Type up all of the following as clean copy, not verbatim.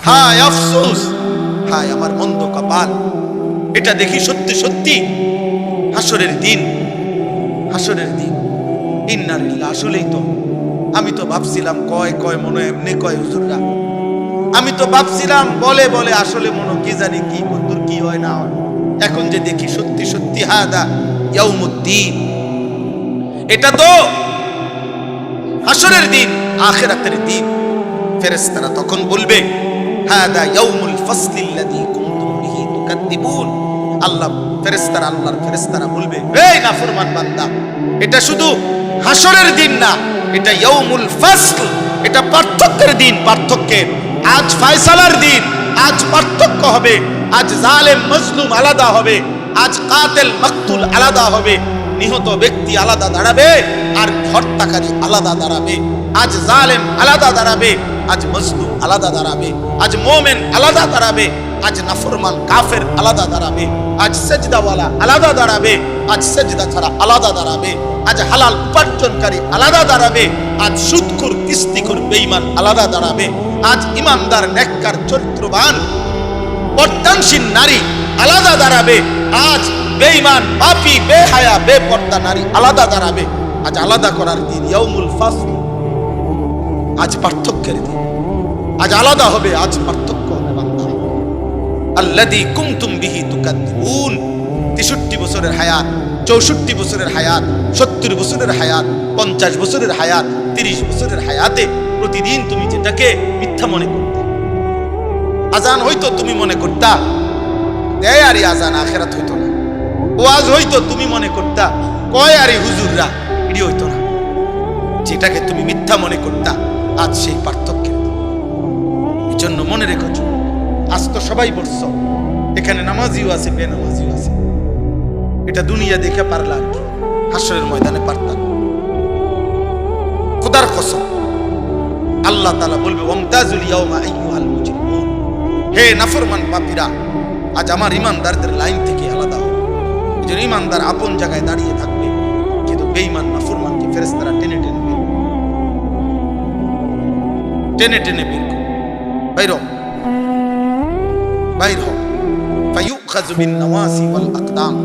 হায় আফসোস, হায় আমার মন্দ কপাল। এটা দেখি সত্যি সত্যি হাসরের দিন, হাসরের দিন। ইন্না লিল্লাহ। আসলেই তো আমি তো ভাবছিলাম কয় মনে এমনি কয় হুজুররা, আমি তো ভাবছিলাম বলে বলে, আসলে মনে কি জানি কি কদ্দুর কি হয় না হয়। এখন যে দেখি সত্যি সত্যি হাদা ইয়াউমুদ্দিন, এটা তো হাসরের দিন, আখিরাতের দিন। ফেরেশতারা তখন বলবে হাদা ইয়াউমুল ফাসলিল্লাযী কুনতুম বিহি তুকাদ্দিবুন। আল্লাহ ফেরেশতারা, আল্লাহর ফেরেশতারা বলবে, এই নাফরমান বান্দা, এটা শুধু হাসরের দিন না, এটা ইয়াউমুল ফাসল, এটা পার্থক্যের দিন, পার্থক্যের। আজ ফয়সালার দিন, আজ পার্থক্য হবে। আজ জালেম মজলুম আলাদা হবে, আজ কাতিল মাকতুল আলাদা হবে, নিহত ব্যক্তি আলাদা দাঁড়াবে আর হত্যাকারী আলাদা দাঁড়াবে। আজ জালেম আলাদা দাঁড়াবে, আজ মজলুম আলাদা দাঁড়াবে, আজ মুমিন আলাদা দাঁড়াবে, আজ নাফরমান কাফের আলাদা দাঁড়াবে, আজ সেজদাওয়ালা আলাদা দাঁড়াবে, আজ সেজদা ছাড়া আলাদা দাঁড়াবে, আজ হালাল উপার্জনকারী আলাদা দাঁড়াবে, আজ সুদখোর কিস্তিখোর বেঈমান আলাদা দাঁড়াবে, আজ ইমানদার নেককার চরিত্রবান পর্দানশীল নারী আলাদা দাঁড়াবে, আজ বেঈমান পাপী বেহায়া বেপর্দা নারী আলাদা দাঁড়াবে। আজ আলাদা করার দিন, ইয়াউমুল ফাসল। আজ পার্থক্যের দিন, আজ আলাদা হবে, আজ পার্থক্য হবে। বান্দা আল্লাযী কুনতুম বিহি তুকাদ্দিবুন। 63 বছরের হায়াত, 64 বছরের হায়াত, 70 বছরের হায়াত, 50 বছরের হায়াত, 30 বছরের হায়াতে প্রতিদিন তুমি যেটাকে মিথ্যা মনে করতে, আজান হইতো তুমি মনে করতা দেয় আরে আজান, আখেরাত হইতো না। ওয়াজ হইতো তুমি মনে করতা কয় আরে হুজুররা, এটি হইতো না। যেটাকে তুমি মিথ্যা মনে করতা, আজ সেই পার্থক্য। এই জন্য মনে রেখেছ, আজ তো সবাই বলছ, এখানে নামাজিও আছে বেনামাজিও আছে। এটা দুনিয়া দেখে পারলা আর কি, হাসরের ময়দানে পারতাম। খোদার কসম, আল্লাহ তাআলা বলবে ওয়ামতাজুল ইয়াওমা আইয়ুহাল মুজরিমুন। হে নাফরমান পাপীরা, আজ আমার ইমানদারদের লাইন থেকে আলাদা হবে। এই জন্য ইমানদার আপন জায়গায় দাঁড়িয়ে থাকবে, কিন্তু বেঈমান নাফরমানকে ফেরেশতারা টেনে টেনে বের করবে, টেনে টেনে বের করবে। বাইর হও, বাইর হও। ফায়ুখাযু বিন নাওয়াসি ওয়াল আকদাম।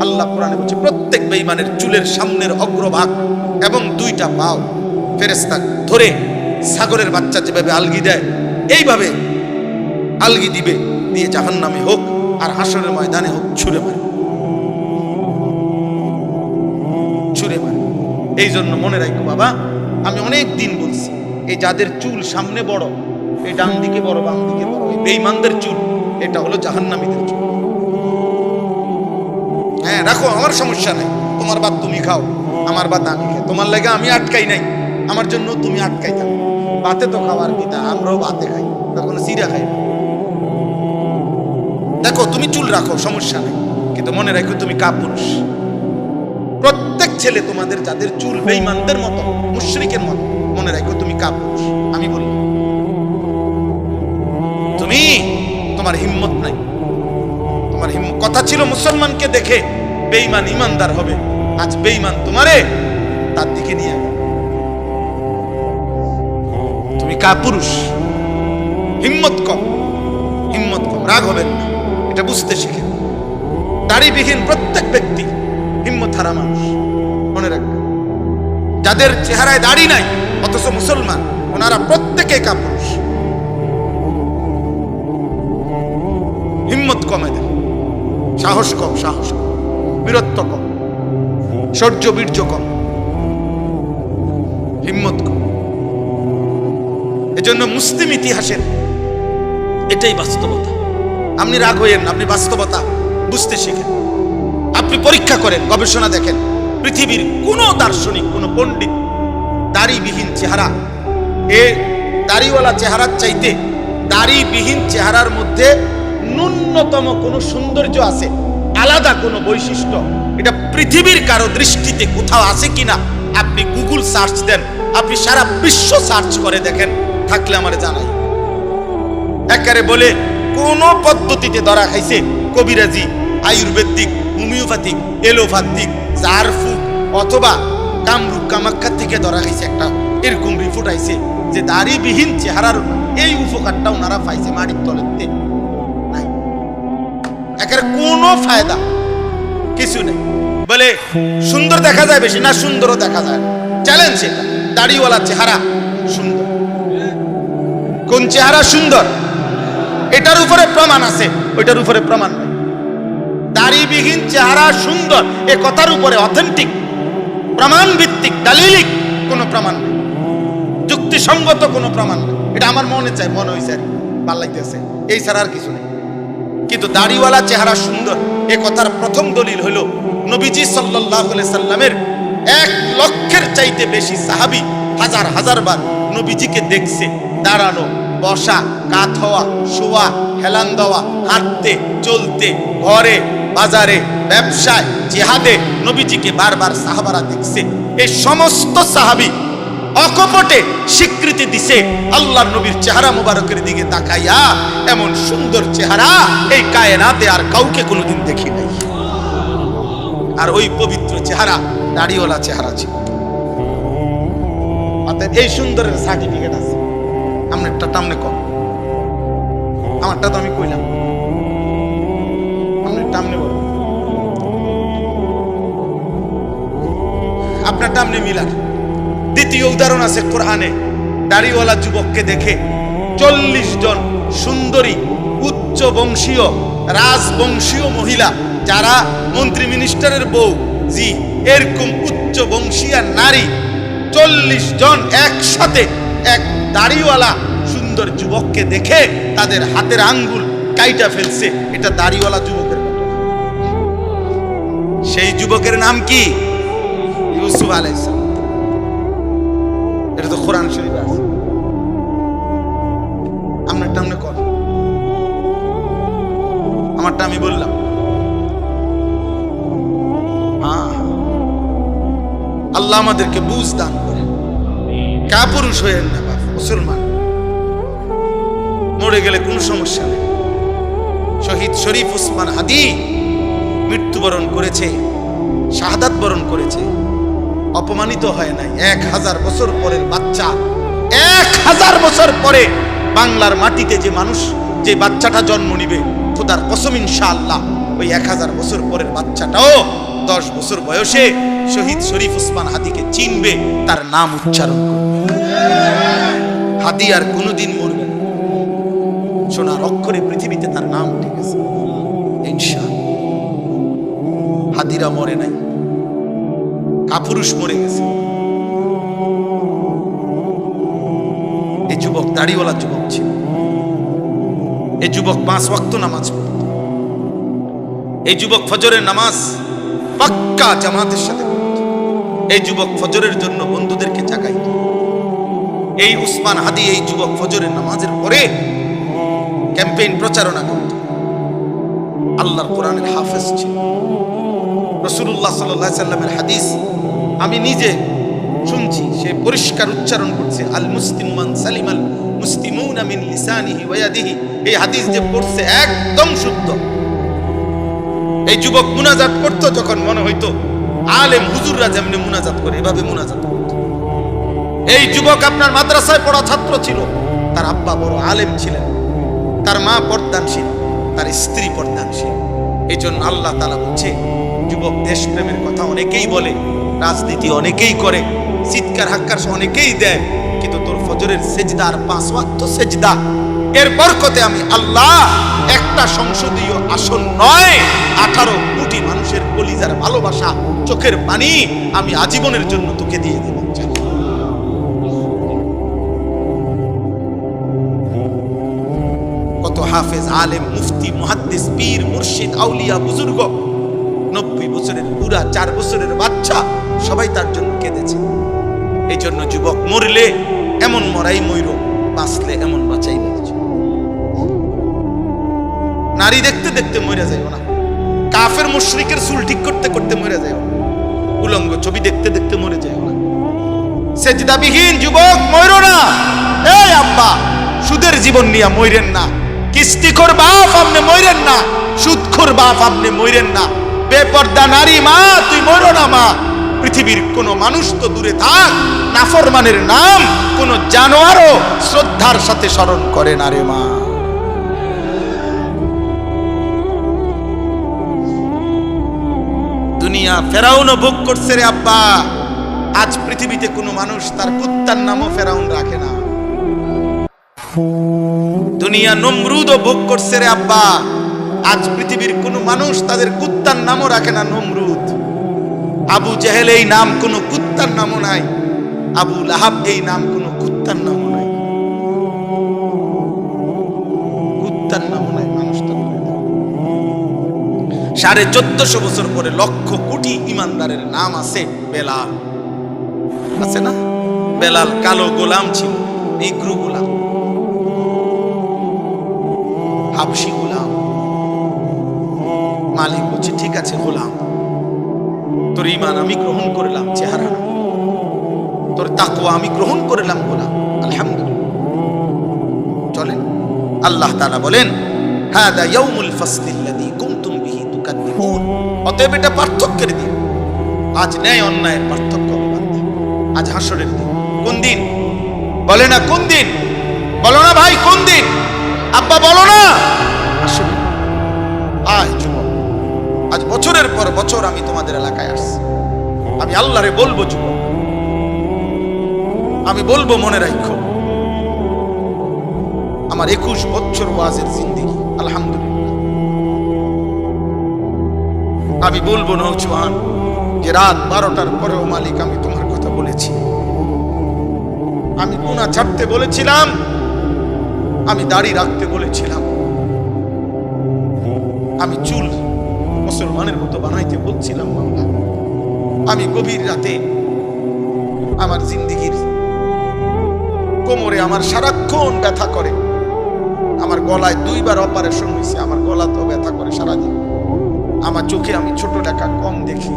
আল্লাহ কোরআনে বলছে প্রত্যেক বেঈমানের চুলের সামনের অগ্রভাগ এবং দুইটা পাও ফেরেশতা ধরে সাগরের বাচ্চা যেভাবে আলগি দেয়, এইভাবে আলগি দিবে, দিয়ে জাহান্নামে হোক আর হাসরের ময়দানে হোক ছুঁড়ে মারে, ছুঁড়ে মারে। এই জন্য মনে রাখো বাবা, আমি অনেক দিন বলছি, এই যাদের চুল সামনে বড়, এই ডান দিকে বড় বাম দিকে বড়, এই বেঈমানদের চুল, এটা হলো জাহান্নামীদের চুল। হ্যাঁ রাখো, আমার সমস্যা নাই, তোমার ভাত তুমি খাও, আমার ভাত আমি খাই, তোমার লাগে আমি আটকাই নাই, আমার জন্য তুমি আটকাই থাকো। ভাতে তো খাওয়ার পিতা, আমরাও ভাতে খাই, কখনো সিরা খাই। দেখো তুমি চুল রাখো, সমস্যা নেই, কিন্তু মনে রাখো তুমি কাপুরুষ। প্রত্যেক ছেলে তোমাদের যাদের চুল বেঈমানদের মতো, মুশরিকের মতো, মনে রাখো তুমি কাপুরুষ। আমি বলি তুমি, তোমার হিম্মত নাই, তোমার হিম্মত। কথা ছিল মুসলমানকে দেখে বেঈমান ইমানদার হবে, আজ বেঈমান তোমারে তার দিকে নিয়ে গেল। তুমি কাপুরুষ, হিম্মত কম, হিম্মত কম। রাগ হবেন না, এটা বুঝতে শিখে। দাড়িবিহীন প্রত্যেক ব্যক্তি হিম্মত হারা মানুষ, মনে রাখবেন। যাদের চেহারায় দাড়ি নাই অথচ মুসলমান, ওনারা প্রত্যেকে কাপুরুষ। হিম্মত কম এদের, সাহস কম, সাহস কম, বীরত্ব কম, শৌর্য বীর্য কম, হিম্মত কম। এজন্য মুসলিম ইতিহাসের এটাই বাস্তবতা। আপনি রাগ হইয়েন না, আপনি বাস্তবতা বুঝতে শিখেন। আপনি পরীক্ষা করেন, গবেষণা দেখেন, পৃথিবীর কোন দার্শনিক, কোন পণ্ডিত দাড়িবিহীন চেহারা, এ দাড়িওয়ালা চেহারার চাইতে দাড়িবিহীন চেহারার মধ্যে ন্যূনতম কোন সৌন্দর্য আছে, আলাদা কোন বৈশিষ্ট্য, এটা পৃথিবীর কারো দৃষ্টিতে কোথাও আছে কিনা আপনি গুগল সার্চ দেন, আপনি সারা বিশ্ব সার্চ করে দেখেন, থাকলে আমারে জানাই। একারে বলে কোন পদ্ধতিতে ধরা খাইছে, কবিরাজি, আয়ুর্বেদিক, হোমিওপ্যাথিক, এলোপ্যাথিক, জারফুক অথবা কামরূপ কামাখ্যা থেকে ধরা খাইছে, একটা এরকম রিপোর্ট আইছে, যে দাড়িবিহীন চেহারার এই উপকারটা ওনারা পাইছে মাটির তলেতে নাই, একের কোনো ফায়দা কিছু নেই। বলে সুন্দর দেখা যায় বেশি, না সুন্দরও দেখা যায়। চ্যালেঞ্জ এটা, দাড়িওয়ালা চেহারা সুন্দর। কোন চেহারা সুন্দর এটার উপরে প্রমাণ আছে, ওইটার উপরে প্রমাণ নেই। দাড়িবিহীন চেহারা সুন্দর এ কথার উপরে অথেন্টিক প্রমাণ ভিত্তিক দালিলিক কোনো প্রমাণ নেই, যুক্তিসঙ্গত কোনো প্রমাণ নেই। এটা আমার মনে চাই, মনে হয়েছে আর ভাল লাগতেছে, এই ছাড়া আর কিছু নেই। কিন্তু দাড়িওয়ালা চেহারা সুন্দর এ কথার প্রথম দলিল হলো নবীজি সাল্লাল্লাহু আলাইহি সাল্লামের 1 লক্ষের চাইতে বেশি সাহাবী হাজার হাজার বার নবীজিকে দেখছে দাঁড়ানো, বসা, কাত হওয়া, শোয়া, হেলান দেওয়া, হাঁটতে চলতে, ঘরে বাজারে ব্যবসায় জিহাদে নবীজিকে বারবার সাহাবারা দেখছে। এই সমস্ত সাহাবী অকপটে স্বীকৃতি দিছে আল্লাহর নবীর চেহারা মুবারকের দিকে তাকাইয়া, এমন সুন্দর চেহারা এই কায়নাতে আর কাউকে কোনোদিন দেখি নাই। আর ওই পবিত্র চেহারা দাড়িওয়ালা চেহারা ছিল। অর্থাৎ এই সুন্দরের সার্টিফিকেট আছে। আপনারটা টামনে কম, আমারটা তো আমি কইলাম, আপনার টামনে বল, আপনার টামনে মিলার। দ্বিতীয় উদাহরণ আছে কোরআনে, দাড়িওয়ালা যুবককে দেখে 40 জন সুন্দরী উচ্চ বংশীয় রাজবংশীয় মহিলা, যারা মন্ত্রী মিনিস্টারের বউ, জি এরকম উচ্চ বংশীয় নারী 40 জন একসাথে এক দাড়িওয়ালা সুন্দর যুবককে দেখে তাদের হাতের আঙ্গুল কাইটা ফেলছে। এটা দাড়িওয়ালা যুবকের ঘটনা। সেই যুবকের নাম কি? ইউসুফ আলাইহিস সালাম। এটা তো কোরআন শরীফে আছে। আপনারটা আপনি কর, আমারটা আমি বললাম। আল্লাহ আমাদেরকে বুঝ দান করে। কাপুরুষ হয়েন না বাপ, মুসলমান মরে গেলে কোনো সমস্যা নেই। শহীদ শরীফ ওসমান হাদি মৃত্যুবরণ করেছে, শাহাদাত বরণ করেছে, অপমানিত হয় নাই। 1000 বছর পরের বাচ্চা, 1000 বছর পরে বাংলার মাটিতে যে মানুষ, যে বাচ্চাটা জন্ম নিবে, খোদার কসম ইনশাআল্লাহ ওই 1000 বছর পরের বাচ্চাটাও 10 বছর বয়সে শহীদ শরীফ ওসমান হাদিকে চিনবে, তার নাম উচ্চারণ করবে। হাদি আর কোনোদিন মরবে না, সোনার অক্ষরে পৃথিবীতে তার নাম উঠে গেছে ইনশাআল্লাহ। হাদিরা মরে নাই, কাপুরুষ মরে গেছে। এই যুবক দাড়িওয়ালা যুবক ছিল। এই যুবক 5 ওয়াক্ত নামাজ পড়ত। এই যুবক ফজরের নামাজ পাক্কা জামাতের সাথে পড়ত। এই যুবক ফজরের জন্য বন্ধুদেরকে জাগাইত। এই উসমান হাদি এই যুবক ফজরের নামাজের পরে ক্যাম্পেইন প্রচারণা করত। আল্লাহর কোরআনের হাফেজ ছিল। রাসূলুল্লাহ সাল্লাল্লাহু আলাইহি সাল্লামের হাদিস আমি নিজে শুনছি, সে পরিষ্কার উচ্চারণ করছে, আল মুসলিমু মান সালিমাল মুসলিমুনা মিন লিসানিহি ওয়া ইয়াদিহি। এই হাদিস যে পড়ছে একদম শুদ্ধ। এই যুবক মুনাজাত করত যখন মনে হইতো আলেম হুজুররা যেমনি মুনাজাত করে, এভাবে মুনাজাত করত। এই যুবক আপনার মাদ্রাসায় পড়া ছাত্র ছিল। তার আব্বা বড় আলেম ছিলেন, তার মা পর্দানশীল, তার স্ত্রী পর্দানশীল। এই জন্য আল্লাহ তাআলা বলছে, যুবক দেশপ্রেমের কথা অনেকেই বলে, রাজনীতি অনেকেই করে, চিৎকার হাক্কার অনেকেই দেয়, কিন্তু তোর ফজরের সেজদা আর 5 ওয়াক্ত সেজদা, এর বরকতে আমি আল্লাহ একটা সংসদীয় আসন নয় 18 কোটি মানুষের কলিজার ভালোবাসা, চোখের পানি আমি আজীবনের জন্য তোকে দিয়ে দেব। কত হাফেজ, আলেম, মুফতি, মুহাদ্দিস, পীর, মুর্শিদ, আউলিয়া, বুজুর্গ, 90 বছরের বুড়া, 4 বছরের বাচ্চা, সবাই তার জন্য কেঁদেছে। এই জন্য যুবক মরলে এমন মরাই মইর, বাঁচলে এমন বাঁচাই বাঁচ। নারী দেখতে দেখতে মরে যাইও না, কাফের মুশরিকের চুল ঠিক করতে করতে মরে যাইও না, উলঙ্গ ছবি দেখতে দেখতে মরে যাইও না। সেজদাবিহীন যুবক মইরো না। এই আব্বা, সুদের জীবন নিয়ে মইরেন না, কিস্তিখোর বাপ আপনি মইরেন না, সুদখোর বাপ আপনি মইরেন না, বেপর্দা নারী মা তুই মইরো না। মা পৃথিবীর কোন মানুষ তো দূরে থাক, নাফরমানের নাম কোন জানোয়ারও শ্রদ্ধার সাথে স্মরণ করে না রে মা। দুনিয়া ফেরাউনও ভোগ করছে রে আব্বা। আজ পৃথিবীতে কোনো মানুষ তার কুত্তার নামও ফেরাউন রাখে না। দুনিয়া নমরুদও ভোগ করছে রে আব্বা। আজ পৃথিবীর কোনো মানুষ তাদের কুত্তার নামও রাখে না নমরুদ। আবু জেহেল এই নাম কোনো কুত্তার নামও নাই। আবু লাহাব এই নাম কোনো কুত্তার নামও নাই। কুত্তার নামও নাই মানুষটা। 1450 বছর পরে লক্ষ কোটি ইমানদারের নাম আছে বেলাল, আছে না? বেলাল কালো গোলাম ছিল, নিগ্রো গোলাম, হাবশি গোলাম। মালিক বলছে ঠিক আছে গোলাম, তোর ঈমান আমি গ্রহণ করলাম, চেহারা তোর তাকওয়া আমি গ্রহণ করলাম গোলাম, আলহামদুলিল্লাহ। চলেন, আল্লাহ তাআলা বলেন হাদা ইয়াউমুল ফাসলিল্লাযী কুনতুম বিহি তুকাদ্দিবুন। অতএব এটা পার্থক্যের দিন। আজ ন্যায় অন্যায়ের পার্থক্য হবে বান্দা। আজ হাসরের দিন। কোন দিন বলে না? কোন দিন বলো না ভাই? কোন দিন আব্বা বলো না? আসলে আজ যুবক, আজ বছরের পর বছর আমি তোমাদের এলাকায় আসছি। আমি আল্লাহরে বলবো যুবক, আমি বলবো মনে রাখো, আমার 21 বছর ওয়াজের জিন্দেগি আলহামদুলিল্লাহ। আমি বলবো নওজোয়ান যে রাত 12টার পরেও মালিক আমি তোমার কথা বলেছি। আমি গুনাহ ছাড়তে বলেছিলাম, আমি দাড়ি রাখতে বলেছিলাম, আমি চুল মুসলমানের মতো বানাইতে বলছিলাম মাওলা। আমি গভীর রাতে আমার জিন্দেগির কোমরে আমার সারাক্ষণ ব্যথা করে, আমার গলায় 2 বার অপারেশন হয়েছে, আমার গলা তো ব্যথা করে সারাদিন। আমার চোখে আমি ছোট লেখা কম দেখি।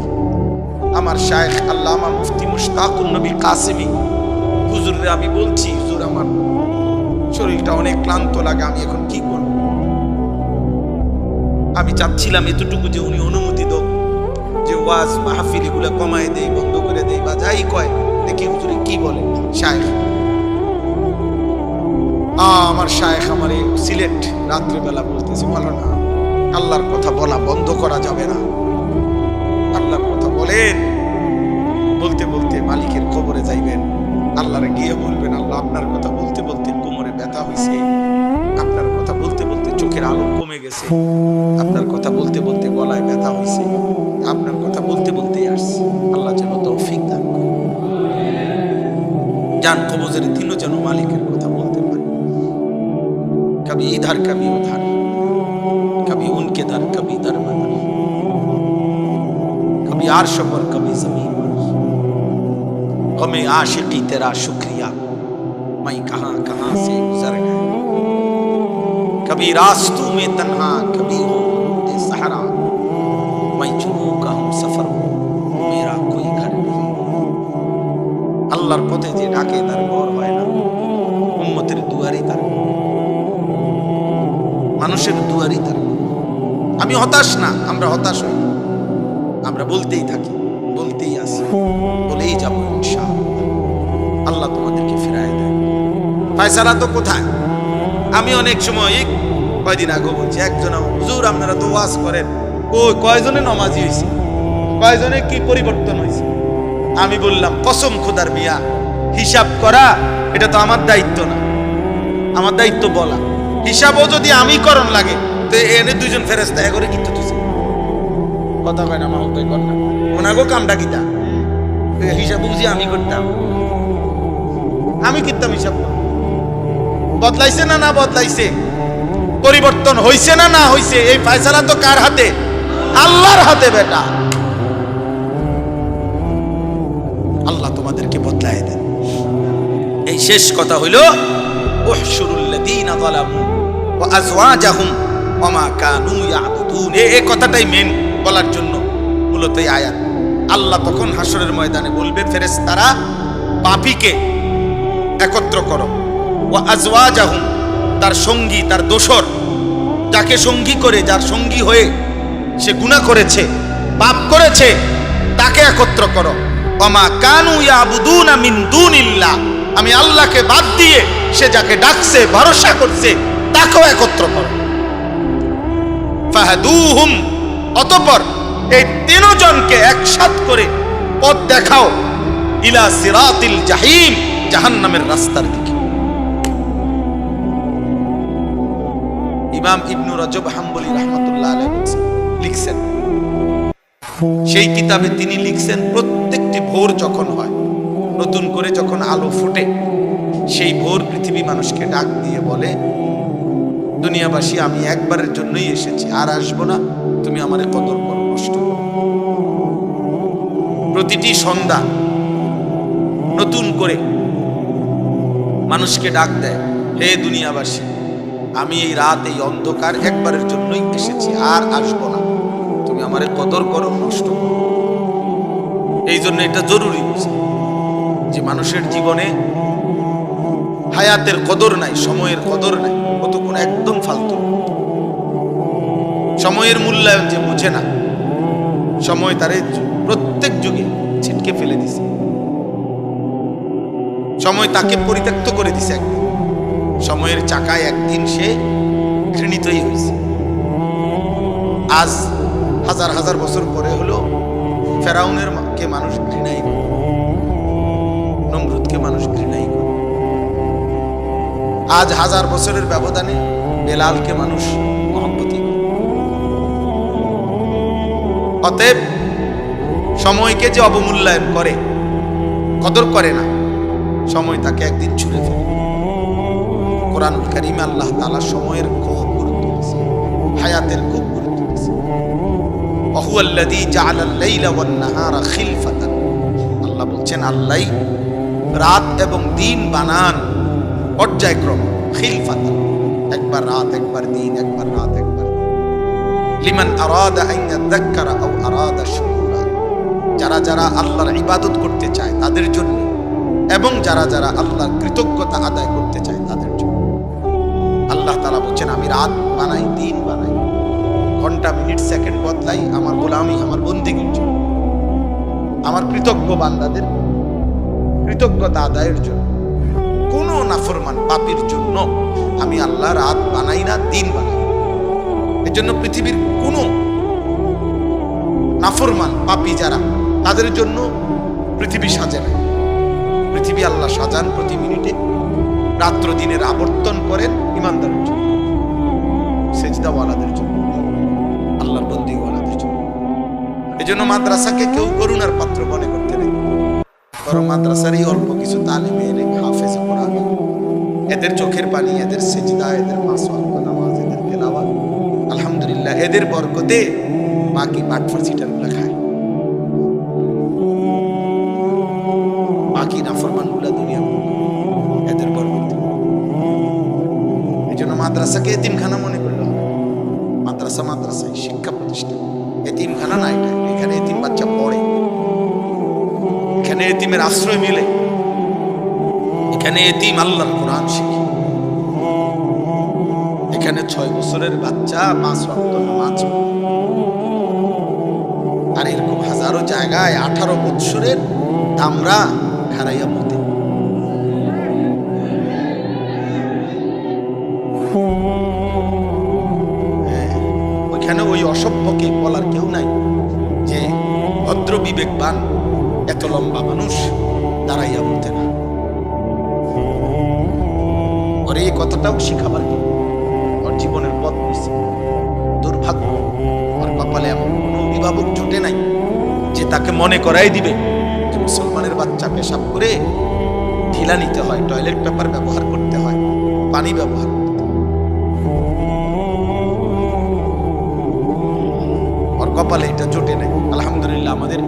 আমার শায়েখ আল্লামা মুফতি মুশতাকুন নবী কাসেমি হুজুরে আমি বলছি, হুজুর আমার শরীরটা অনেক ক্লান্ত লাগে, আমি এখন কি করব? আমি চাচ্ছিলাম এতটুকু যে উনি অনুমতি দাও যে ওয়াজ মাহফিল এগুলো কমায় দেই, বন্ধ করে দেই বা যাই কয়, দেখি হুজুরে কি বলে। শায়েখ আমার শায়েখ আমার এই সিলেট রাত্রিবেলা বলতেছে, বলো না আল্লাহর কথা বলা বন্ধ করা যাবে না। আল্লাহর কথা বলেন, বলতে বলতে মালিকের কবরে যাইবেন, আল্লাহরে গিয়ে বলবেন আল্লাহ আপনার কথা বলতে বলতে কোমরে ব্যথা হয়েছে, আপনার কথা বলতে বলতে চোখের আলো কমে গেছে, আপনার কথা বলতে বলতে গলায় ব্যথা হয়েছে, আপনার কথা বলতে বলতেই আসছে। আল্লাহ যেন তৌফিক দান করেন, জান কবজের দিনও যেন মালিকের কথা বলতে পারে। কবি ইধার কবি উধার, कभी उनके दर कभी दर मदर, कभी आर्श पर कभी जमीन पर, गमे आशिकी तेरा शुक्रिया मैं कहां कहां से गुजर गया, कभी रास्तों में तन्हा कभी हो दे सहारा, मैं जुनू का हम सफर हूं मेरा कोई घर नहीं। আল্লাহর পথে যে ডাকে তার ঘর হয় না, উম্মতের দুয়ারই তার, মানুষের দুয়ারই তার। আমি হতাশ না, আমরা হতাশ হই, আমরা বলতেই থাকি, বলতেই আসি, বলেই যাবো ইনশাআল্লাহ। আল্লাহ তোমাদেরকে ফিরায় দেয়। ফয়সালা তো কোথায়? আমি অনেক সময় কয়দিন আগে বলছি, একজন হুজুর আপনারা তো ওয়াজ করেন, কয়জনে নামাজি হয়েছে, কয়জনে কি পরিবর্তন হয়েছে? আমি বললাম কসম খোদার মিয়া, হিসাব করা এটা তো আমার দায়িত্ব না, আমার দায়িত্ব বলা। হিসাবও যদি আমি করণ লাগে তো এনে 2 জন ফেরেশতা করে কিন্তু তুই কথা কয় না, মা কই কর না, ওনাগো কামটা কিতা হিসাব বুঝি আমি করতাম, আমি কিতাম হিসাব। বদলাইছে না না বদলাইছে? পরিবর্তন হইছে না না হইছে? এই ফয়সালা তো কার হাতে? আল্লাহর হাতে বেটা। আল্লাহ তোমাদেরকে বদলায় দেন। এই শেষ কথা হইল উহশুরুল লাযীনা যালামু ওয়া আযওয়াজাহুম ওয়া মা কানু ইয়াবুদুন। এই কথাটাই মেন বলার জন্য মূলত এই আয়াত। আল্লাহ তখন হাসরের ময়দানে বলবে ফেরেশতারা পাপীকে একত্র করো, ওয়া আযওয়াজাহুম তার সঙ্গী তার দোসর, যাকে সঙ্গী করে, যার সঙ্গী হয়ে সে গুনাহ করেছে, পাপ করেছে, তাকে একত্র করো। ওয়ামা কানু ইয়াবুদুনা মিন দুনিল্লাহ, আমি আল্লাহকে বাদ দিয়ে সে যাকে ডাকছে ভরসা করছে তাকেও একত্র করো। ফাহাদুহুম, অতঃপর এই তিনজনকে একসাথ করে পথ দেখাও ইলা সিরাতিল জাহিম, জাহান্নামের রাস্তার দিকে। ইমাম ইবনু রজব হাম্বলি রাহমাতুল্লাহ আলাইহি লিখছেন, সেই কিতাবে তিনি লিখছেন প্রত্যেকটি ভোর যখন হয়, নতুন করে যখন আলো ফুটে, সেই ভোর পৃথিবী মানুষকে ডাক দিয়ে বলে, দুনিয়াবাসী আমি একবারের জন্যই এসেছি, আর আসবো না, তুমি আমারে কদর করো, কষ্ট করো। প্রতিটি সন্ধ্যা নতুন করে মানুষকে ডাক দেয়, হে দুনিয়াবাসী, আমি এই রাত এই অন্ধকার একবারের জন্যই এসেছি, আর আসবো না, তুমি আমারে কদর করো, নষ্ট করো। এই জন্য এটা জরুরি যে মানুষের জীবনে হায়াতের কদর নাই, সময়ের কদর নাই, কতক্ষণ একদম ফালতু। সময়ের মূল্যায়ন যে বুঝে না, সময় তারে প্রত্যেক যুগে ছিটকে ফেলে দিছে, সময় তাকে পরিত্যক্ত করে দিছে। একদিন সময়ের চাকায় একদিন সে ঘৃণিতই হয়েছে। আজ হাজার হাজার বছর পরে হলো ফেরাউনের কে মানুষ ঘৃণাই করে, নমরুদকে মানুষ ঘৃণাই করে। আজ হাজার বছরের ব্যবধানে বেলালকে মানুষ মহব্বতী করে। অতএব সময়কে যে অবমূল্যায়ন করে, কদর করে না, সময় তাকে একদিন ছুঁড়ে ফেলে। কোরআনুল কারীমে আল্লাহ তাআলা সময়ের খুব গুরুত্ব দিয়েছে, হায়াতের খুব গুরুত্ব দিয়েছে। ওয়াহুয়াল্লাযী জাআলাল লাইলা ওয়ান নাহারা খিলফাতান, আল্লাহ বলছেন আল্লাহই রাত এবং দিন বানান পর্যায়ক্রম, খিলফাতান, একবার রাত একবার দিন, একবার রাত একবার দিন। লিমান আরাদা আন ইয়াযাক্কারা আও আরাদা শুকুরা, যারা যারা আল্লাহর ইবাদত করতে চায় তাদের জন্য, এবং যারা যারা আল্লাহর কৃতজ্ঞতা আদায় করতে চায় তাদের জন্য। আল্লাহ তাআলা বলছেন আমি রাত বানাই, দিন বানাই, ঘন্টা মিনিট সেকেন্ড বদলাই আমার গোলামি, আমার বন্দেগীর জন্য, আমার কৃতজ্ঞ বান্দাদের কৃতজ্ঞতা আদায়ের জন্য। কোন নাফরমান পাপীর জন্য আমি আল্লাহ রাত বানাই না, দিন বানাই। এর জন্য পৃথিবীর কোন নাফরমান পাপী যারা, তাদের জন্য পৃথিবী সাজে না। পৃথিবী আল্লাহ সাজান প্রতি মিনিটে, রাত্র দিনের আবর্তন করেন ইমানদারের জন্য, সেজদাওয়ালাদের জন্য, আল্লাহর বন্দিওয়ালাদের জন্য। এই জন্য মাদ্রাসাকে কেউ করুণার পাত্র মনে করতে নেই, বরং মাদ্রাসার এই অল্প কিছু তালিমে এনে হাফেজ কোরআন, এদের চোখের পানি, এদের সেজদা, এদের পাঁচ ওয়াক্ত নামাজ, এদের তেলাওয়াত, আলহামদুলিল্লাহ এদের বরকতে বাকি বাটফার সিটারগুলো খায়, বাকি নাফরমানগুলা দুনিয়া এদের বরকতে। এই জন্য মাদ্রাসাকে এতিমখানা মনে করলে হবে। মাদ্রাসা মাদ্রাসায় শিক্ষা প্রতিষ্ঠান, এতিমখানা না। এটা এখানে এতিম বাচ্চা পড়ে, এখানে এতিমের আশ্রয় মিলে, এখানে এতিম আল্লাহর কোরআন শিখে, এখানে 6 বছরের বাচ্চা 5 ওয়াক্ত নামাজ। আর এরকম হাজারো জায়গায় 18 বছরের দামরা খারাইয়া মতে। ওইখানে ওই অসভ্যকে বলার কেউ নাই যে ভদ্র বিবেকবান এত লম্বা মানুষ দাঁড়াইয়া বলতে না। ওর এই কথাটাও শিখাবার কি, ওর জীবনের পথ বুঝছে। দুর্ভাগ্য, ওর কপালে এমন কোনো অভিভাবক জুটে নাই যে তাকে মনে করাই দিবে যে মুসলমানের বাচ্চা পেশাব করে ঢিলা নিতে হয়, টয়লেট পেপার ব্যবহার করতে হয়, পানি ব্যবহার করতে হয়। ওর কপালে এটা জুটে নাই। আলহামদুলিল্লাহ আমাদের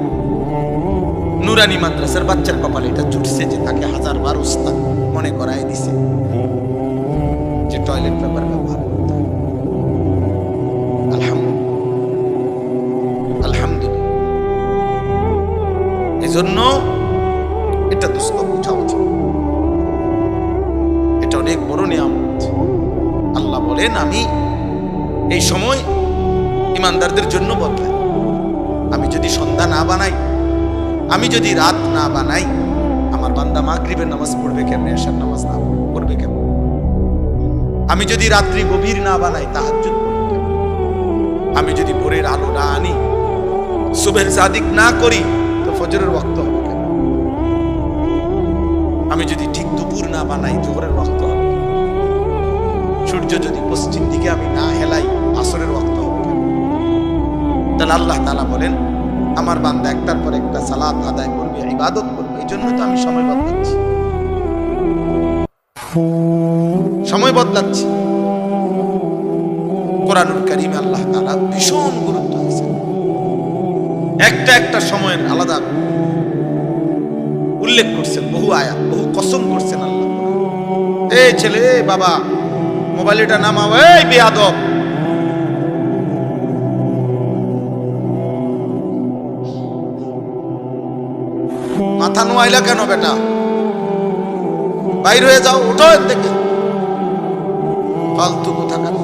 নুরানি মাদ্রাসার বাচ্চার কপালে এটা জুটছে যে তাকে 1000 বার উস্তাদ মনে করাই দিছে যে টয়লেট পেপার ব্যবহার করতে হয়। আলহামদুলিল্লাহ, আলহামদুলিল্লাহ। এজন্য এটা দোস্ত বোঝা উচিত, এটা অনেক বড় নিয়ামত। আল্লাহ বলেন আমি এই সময় ইমানদারদের জন্য বদলাই। আমি যদি সন্ধ্যা না বানাই আমি যদি রাত না বানাই, আমার বান্দা মাগরিবের নামাজ পড়বে কেমনে, এশার নামাজ না পড়বে কেমনে? আমি যদি রাত্রি গভীর না বানাই, তাহাজ্জুদ পড়বে কেমনে? আমি যদি ভোরের আলো না আনি, সুবহের সাদিক না করি, তো ফজরের ওয়াক্ত হবে কেন? আমি যদি ঠিক দুপুর না বানাই, জোহরের ওয়াক্ত হবে কেন? সূর্য যদি পশ্চিম দিকে আমি না হেলাই, আসরের ওয়াক্ত হবে কেন? তাহলে আল্লাহ তাআলা বলেন, আমার বান্দা একটার পর একটা সালাত আদায় করবে, ইবাদত করবে, এই জন্য তো আমি সময় বদলাচ্ছি, সময় বদলাচ্ছি। কোরআনুল কারীমে আল্লাহ তাআলা ভীষণ গুরুত্ব দিয়েছেন, একটা একটা সময়ের আলাদা উল্লেখ করছেন, বহু আয়াত, বহু কসম করছেন আল্লাহ। এই ছেলে, বাবা মোবাইলটা নামাও, এই বেয়াদব, মাথা নোয়াইলা কেন বেটা, বাইর হয়ে যাও, ওঠো এর থেকে, ফালতু কোথাকার।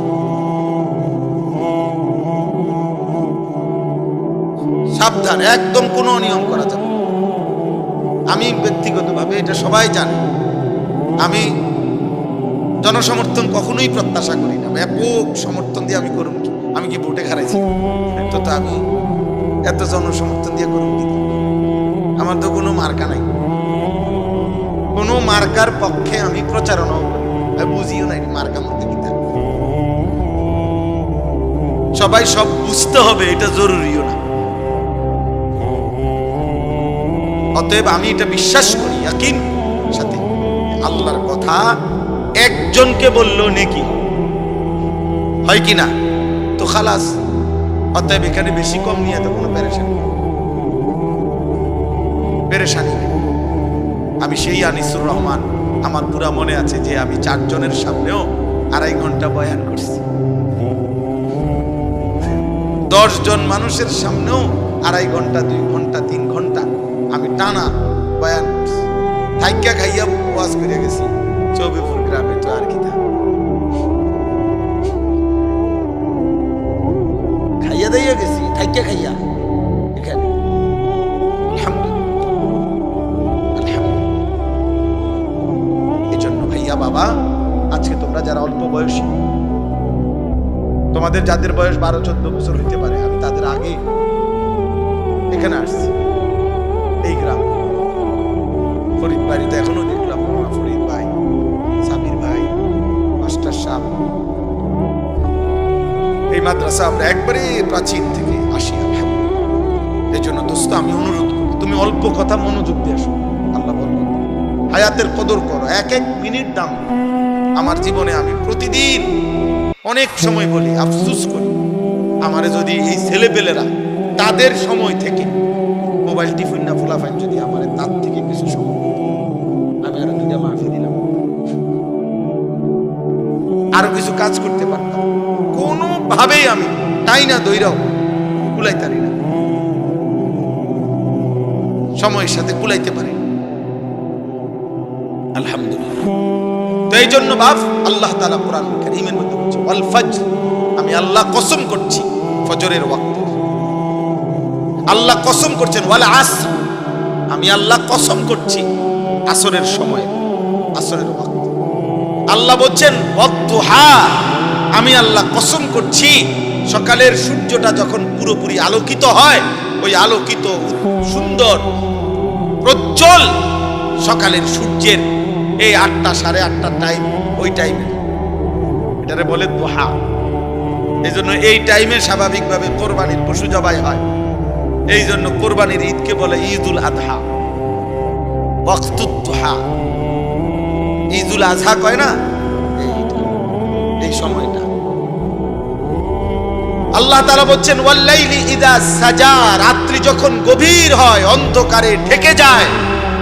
সাবধান, একদম কোনো অনিয়ম করা যাবে। আমি ব্যক্তিগতভাবে এটা সবাই জানে, আমি জনসমর্থন কখনোই প্রত্যাশা করি না। ব্যাপক সমর্থন দিয়ে আমি করুন কি? আমি কি ভোটে হারাইছি? তো আমি এত জনসমর্থন দিয়ে করুন কি? আমার তো কোনো মার্কা নাই, কোনো মার্কার পক্ষে আমি প্রচারণাও বুঝিও নাই। মার্কা মধ্যে কি থাকে, সবাই সব বুঝতে হবে এটা জরুরিও না। অতএব আমি এটা বিশ্বাস করি ইয়াকিন সাথে, আল্লাহর কথা একজনকে বললো নেকি হয় কি না, তো খালাস। অতএব এখানে বেশি কম নিয়ে তো কোনো পেরেশানি নেই। আমি সেই আনিসুর রহমান, আমার পুরা মনে আছে যে আমি 4 জনের সামনেও 2.5 ঘন্টা বয়ান করছি, 10 জন মানুষের সামনেও 2.5 ঘন্টা, 2 ঘন্টা, 3 ঘন্টা আমি টানা বয়ান করছি। থাইকা খাইয়া ওয়াজ করে গেছি চৌবিপুর গ্রামে, তো আর কি খাইয়া দাইয়া গেছি, থাইকা খাইয়া এখানে। এই জন্য ভাইয়া বাবা, আজকে তোমরা যারা অল্প বয়সী, তোমাদের যাদের বয়স 12-14 বছর হইতে পারে, আমি তাদের আগে এখানে আসছি, এই গ্রাম ফরিদ বাড়িতে। এখনো দেখলাম ফরিদ ভাই, সাবির ভাই, মাস্টার সাহেব, এই মাদ্রাসা আমরা একবারে প্রাচীন থেকে আসি। এই জন্য দোস্ত আমি অনুরোধ করি, তুমি অল্প কথা মনোযোগ দিয়ে আসো, আল্লাহ বরকত, হায়াতের কদর করো, এক এক মিনিট দাম। আমার জীবনে আমি প্রতিদিন অনেক সময় বলি, আফসোস করি, আমারে যদি এই ছেলেপেলেরা তাদের সময় থেকে মোবাইল টিফিন না ফুলাফাইন যদি আমার তার থেকে কিছু সময়, আমি আরো 2টা মাফি দিলাম, আরো কিছু কাজ করতে পারতাম। কোনোভাবেই আমি তাই না দইরাও কুলাইতারি না, সময়ের সাথে কুলাইতে পারি। আলহামদুলিল্লাহ। তো এই জন্য বাপ, আল্লাহ তাআলা কোরআন কারীমের মধ্যে বলছে, ওয়াল ফজর, আমি আল্লাহ কসম করছি ফজরের ওয়াক্ত। আল্লাহ কসম করছেন, ওয়াল আসর, আমি আল্লাহ কসম করছি আসরের সময়, আসরের ওয়াক্ত। আল্লাহ বলছেন ওয়াদ্দুহা, আমি আল্লাহ কসম করছি সকালের সূর্যটা যখন পুরোপুরি আলোকিত হয়, ওই আলোকিত সুন্দর প্রজ্জ্বল সকালের সূর্যের এই 8টা 8:30 টাইম, ওই টাইমে এটারে বলে দোহা। এই জন্য এই টাইমে স্বাভাবিকভাবে কোরবানির পশু জবাই হয়। এই জন্য কোরবানির ঈদকে বলে ঈদুল আযহা, ওয়াক্তুদ দোহা। ঈদুল আযহা কয় না, এই সময়টা। আল্লাহ তাআলা বলছেন ওয়াল্লাইলি ইযা সাজা, রাত্রি যখন গভীর হয়, অন্ধকারে ঢেকে যায়,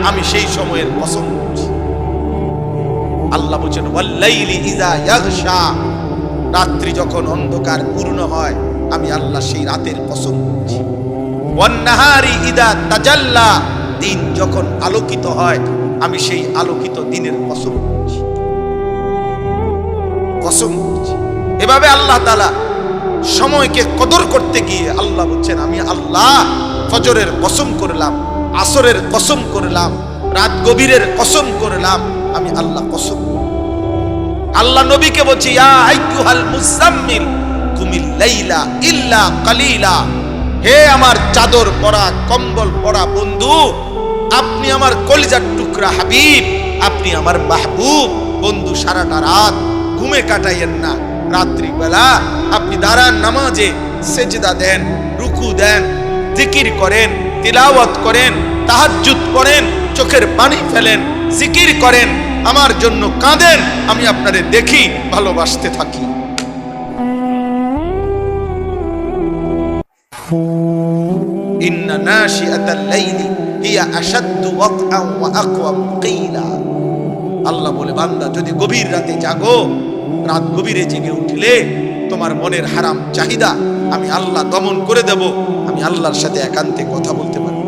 আমি সেই সময়ের কসম করছি। আল্লাহ বলছেন ওয়াল্লাইলি ইযা ইয়াগশা, রাত্রি যখন অন্ধকার পূর্ণ হয়, আমি আল্লাহ সেই রাতের কসম করছি। ওয়ান নাহারি ইযা তাজাল্লা, দিন যখন আলোকিত হয়, আমি সেই আলোকিত দিনের কসম করছি, কসম করছি। এভাবে আল্লাহ তাআলা সময়কে কদর করতে গিয়ে আল্লাহ বলছেন, আমি আল্লাহ ফজরের কসম করলাম, আসরের কসম করলাম, রাত গভীরের কসম করলাম, আমি আল্লাহ কসম। আল্লাহ নবীকে বলছি, ইয়া আইয়ুহাল মুজাম্মিল কুমিল লাইলা ইল্লা কালিলা, হে আমার চাদর পরা কম্বল পরা বন্ধু, আপনি আমার কলিজার টুকরা হাবিব, আপনি আমার মাহবুব বন্ধু, সারাটা রাত ঘুমে কাটাইয়েন না। রাত্রি বেলা আপনি দাঁড়ান, নামাজে সেজদা দেন, রুকু দেন, জিকির করেন, তিলাওয়াত করেন, তাহাজ্জুদ করেন, চোখের পানি ফেলেন, জিকির করেন, আমার জন্য কাঁদেন, আমি আপনারে দেখি, ভালোবাসতে থাকি। ইন্না নাশিআতাল লাইলি হিয়া আশাদ্দু ওয়াকআন ওয়া আকওয়াম কিলা। আল্লাহ বলে, বান্দা যদি গভীর রাতে জাগো, রাত গভীরে জেগে উঠলে তোমার মনের হারাম চাহিদা আমি আল্লাহ দমন করে দেব, আমি আল্লাহর সাথে একান্তে কথা বলতে পারবো।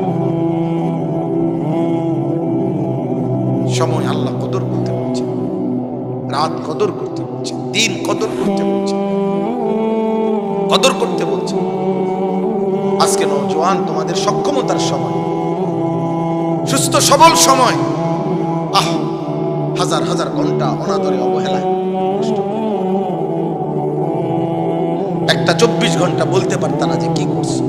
সময় আল্লাহ কদর করতে বলছে, রাত কদর করতে বলছে, দিন কদর করতে বলছে, কদর করতে বলছে। আজকে নওজোয়ান তোমাদের সক্ষমতার সময়, সুস্থ সবল সময়, হাজার হাজার ঘন্টা অনাদরে অবহেলায় নষ্ট। একটা 24 ঘন্টা বলতে পারতা না যে কি করছো,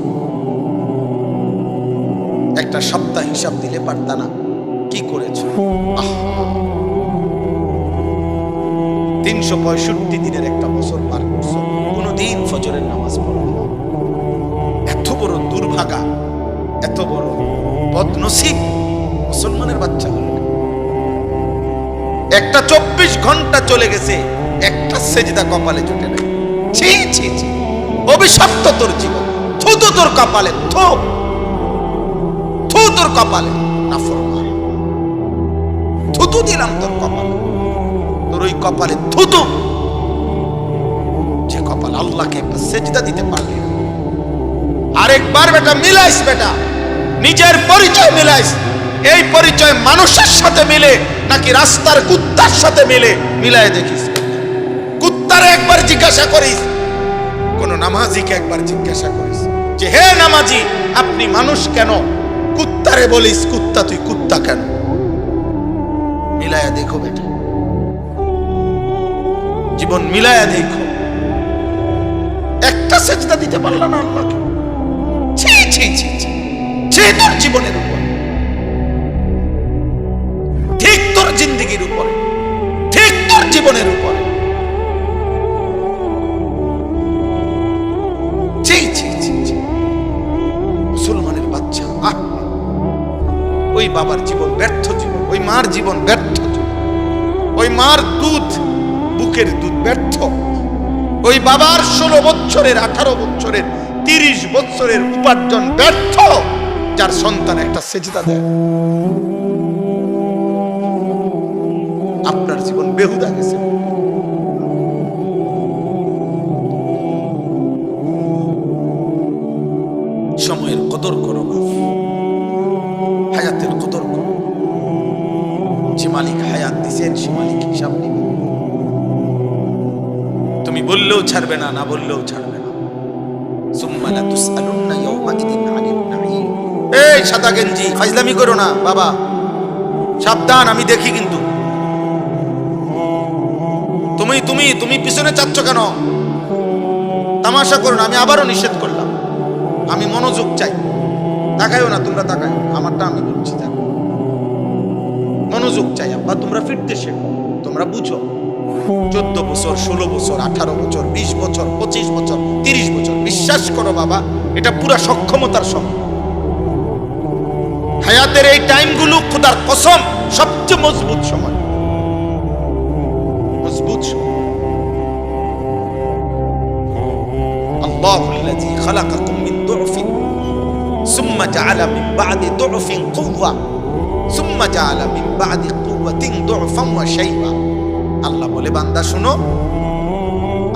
একটা সপ্তাহ হিসাব দিলে পারতা না কি করেছো। 365 দিনের একটা বছর পার করছো, কোনদিন ফজরের নামাজ পড়ো। এত বড় দুর্ভাগা, এত বড় বদনসিব মুসলমানের বাচ্চা হল। একটা 24 ঘন্টা চলে গেছে, একটা সেজদা কপালে জুটে নাই। ছি ছি ছি, অভিশপ্ত তোর জীবন, থু তো তোর কপালে, থু থু তোর কপালে, নাফরমান, থুতু দিলাম তোর কপালে, তোর ওই কপালে থুতু, যে কপাল আল্লাহকে একটা সেজদা দিতে পারলি না। আরেকবার বেটা মিলাইস, বেটা নিজের পরিচয় মিলাইস। এই পরিচয় মানুষের সাথে মিলে নাকি রাস্তার কুত্তার সাথে মিলে, মিলাই দেখিস। কুত্তারে একবার জিজ্ঞাসা করিস, কোন নামাজিকে একবার জিজ্ঞাসা করিস যে হে নামাজি আপনি মানুষ কেন? কুত্তারে বলিস কুত্তা তুই কুত্তা কেন? মিলায়া দেখো বেটা, জীবন মিলায়া দেখো। একটা সেজদা দিতে পারল না আল্লাহকে। ছি ছি ছি ছি, তোর জীবনের উপর, ঠিক তোর জিন্দেগির উপরে, ঠিক তোর জীবনের উপরে। ছি ছি ছি ছি, মুসলমানের বাচ্চা। ওই বাবার জীবন ব্যর্থ জীবন, ওই মার জীবন ব্যর্থ জীবন, ওই মার দুধ, বুকের দুধ ব্যর্থ, ওই বাবার 16 বছরের, 18 বছরের, 30 বছরের উপার্জন ব্যর্থ, যার সন্তান একটা সেজদা দেয়। আপনার জীবন বেহুদা গেছে। সময়ের কদর করো, হায়াতের কদর করো। যে মালিক হায়াত দিয়েছেন সে মালিক হিসাব নেবে। তুমি বললেও ছাড়বে না, না বললেও ছাড়বে না। সুম্মা লা তুসআলুন্না ইয়াওমাইদিন আনিন নাঈম। এই সাদা গেঞ্জি, ফাজলামি করো না বাবা, সাবধান, আমি দেখি কিন্তু। তুমি তুমি তুমি পিছনে চাচ্ছ কেন? তামাশা করো না, আমি আবারও নিষেধ করলাম। আমি মনোযোগ চাই, তাকাইও না তোমরা, তাকাইও, আমারটা আমি বলছি, দেখো মনোযোগ চাই। আব্বা তোমরা ফিরতে শেখো, তোমরা বুঝো। 14 বছর, 16 বছর, 18 বছর, 20 বছর, 25 বছর, 30 বছর, বিশ্বাস করো বাবা, এটা পুরা সক্ষমতার সময়। হায়াতের এই টাইমগুলো খোদার কসম সবচেয়ে মজবুত সময়, মজবুত সময়। আল্লাহুল্লাযী খালাকাকুম মিন দু'ফিন সুম্মা জাআলা মিন বা'দি দু'ফিন কুওয়া সুম্মা জাআলা মিন বা'দি কুওয়াতিন দু'ফান ওয়া শাইবা। আল্লাহ বলে, বান্দা শোনো,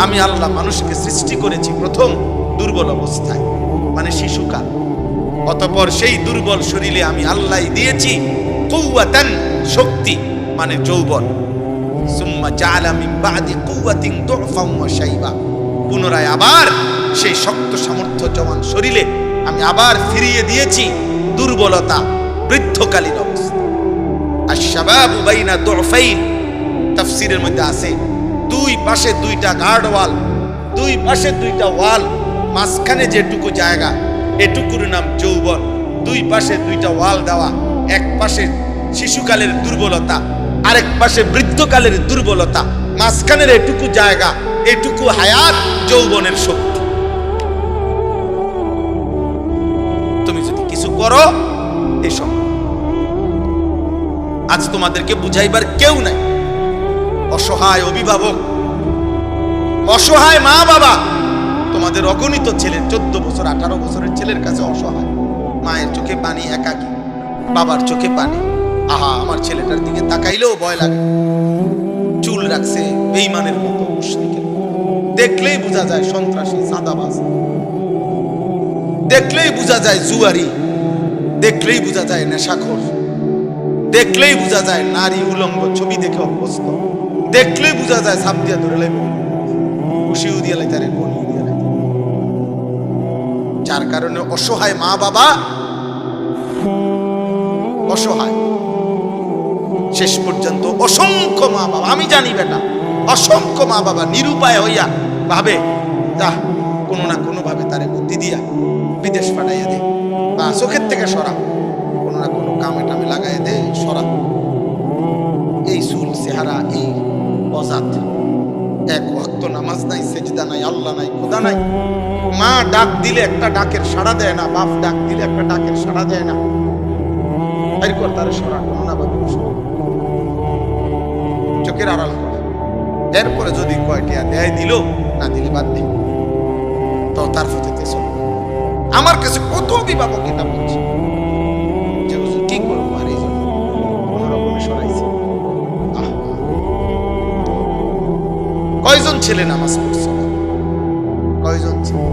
আমি আল্লাহ মানুষকে সৃষ্টি করেছি প্রথম দুর্বল অবস্থায়, মানে শিশুকাল। অতঃপর সেই দুর্বল শরীরে আমি আল্লাহ দিয়েছি কুওয়াতান, শক্তি মানে যৌবন। সুম্মা জাআলা মিন বা'দি কুওয়াতিন দু'ফান ওয়া শাইবা, পুনরায় আবার সেই শক্ত সামর্থ্য জওয়ান শরীরে আমি আবার ফিরিয়ে দিয়েছি দুর্বলতা, বৃদ্ধকালীন অবস্থা। আশ-শাবাবু বাইনা দু'ফাইন, তাফসীরের মধ্যে আছে দুই পাশে দুইটা গার্ড ওয়াল, দুই পাশে দুইটা ওয়াল, মাঝখানে যেটুকু জায়গা এটুকুর নাম যৌবন। দুই পাশে দুইটা ওয়াল দেওয়া, এক পাশে শিশুকালের দুর্বলতা, আরেক পাশে বৃদ্ধকালের দুর্বলতা, মাঝখানের এটুকু জায়গা, এটুকু হায়াত যৌবনের শক্তি। তুমি যদি কিছু করো এসব, আজ তোমাদেরকে বুঝাইবার কেউ নাই। অসহায় অভিভাবক, অসহায় মা বাবা, তোমাদের অগণিত ছেলে 14 বছর 18 বছরের ছেলের কাছে অসহায়। মায়ের চোখে পানি, একাকী, বাবার চোখে পানি। আহা, আমার ছেলেটার দিকে তাকাইলেও ভয় লাগে। চুল রাখছে বেঈমানের মতো, মুশরিকের মতো। দেখলেই বোঝা যায় সন্ত্রাসী, চাঁদাবাজ। দেখলেই বোঝা যায় জুয়ারি, দেখলেই বোঝা যায় নেশাখোর, দেখলেই বোঝা যায় নারী উলঙ্গ ছবি দেখে অভ্যস্ত, দেখলেই বোঝা যায় সাপ দিয়া ধরে লাইব, খুশিও দিয়া লাইতারে, বনিও দিয়া লাইতারে। যার কারণে অসহায় মা বাবা, অসহায় শেষ পর্যন্ত অসংখ্য মা বাবা, আমি জানি বেটা, অসংখ্য মা বাবা নিরুপায় হইয়া ভাবে যা কোনো না কোনো ভাবে তারে বুদ্ধি দিয়া বিদেশ পাঠাইয়া দে, বা চোখের থেকে সরা, কোনো না কোনো কামে টামে লাগাইয়া দে, সরা। এই চুল চেহারা, এই অজাত, এক ওয়াক্ত নামাজ নাই, সেজদা নাই, আল্লাহ নাই, খোদা নাই। মা ডাক দিলে একটা ডাকের সাড়া দেয় না, বাপ ডাক দিলে একটা ডাকের সাড়া দেয় না। এরপর তার সরা, কোনো না ভাবে চোখের আড়াল কর। এরপরে যদি কয়টিয়া দেয় দিল, না দিলে বাদ দিই, তো তার ফতেতে চল। আমার কাছে কত অভিভাবক এটা বলছে যে হুজুর কি করবো, আর এই জন্য কোন রকমে সরাইছে। কয়জন ছেলে নামাজ পড়ছে, কয়জন ছেলে?